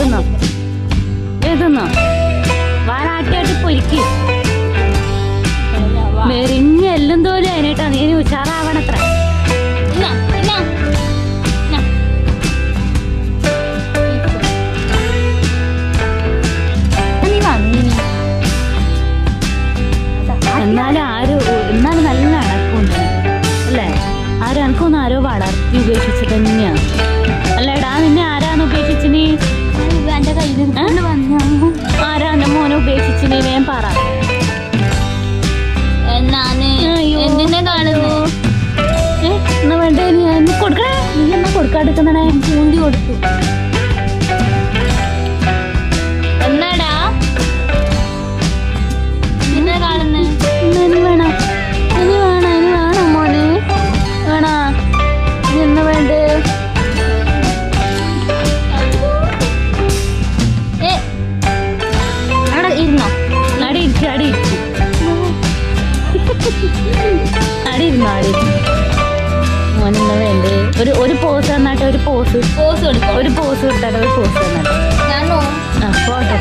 തിന്നോ വാനാട്ടിയാട്ടി പൊരിക്ക് മെരിഞ്ഞ എല്ലും തോലും അതിനായിട്ടാ നീ ഉഷാറാവണത്ര. എന്നാലും നല്ല അണക്കുണ്ട് അല്ലേ? ആരും എനക്കൊന്നും ആരോ വളർത്തി ഉപേക്ഷിച്ച് തന്നെയാണ് അല്ലേടാ? നിന്നെ ആരാന്ന് ഉപേക്ഷിച്ചിനി? എന്റെ കയ്യിൽ ആരാ എന്റെ മോനെ ഉപേക്ഷിച്ചിനി? വേഗം പറ. എന്നാ വേണ്ടേ നീ കൊടുക്കണേ? നീ എന്നാ കൊടുക്കാണ്ടിരിക്കുന്നേ? ചൂണ്ടി കൊടുത്തു. എന്നാടാ നിന്നെ കാണുന്നേ? ഇനി വേണം മോനെ വേണോ? ഇനി എന്നാ വേണ്ടേ? ഇരുന്നോ? അടിയിരുന്നോ? മോനെന്നാ വേണ്ടേ? ഒരു പോസ് തന്നാട്ടെ. ഒരു പോസ് കൊടുത്താട്ടെ. ഒരു പോസ് തന്നാട്ടെ. ഞാനോ ഫോട്ടോ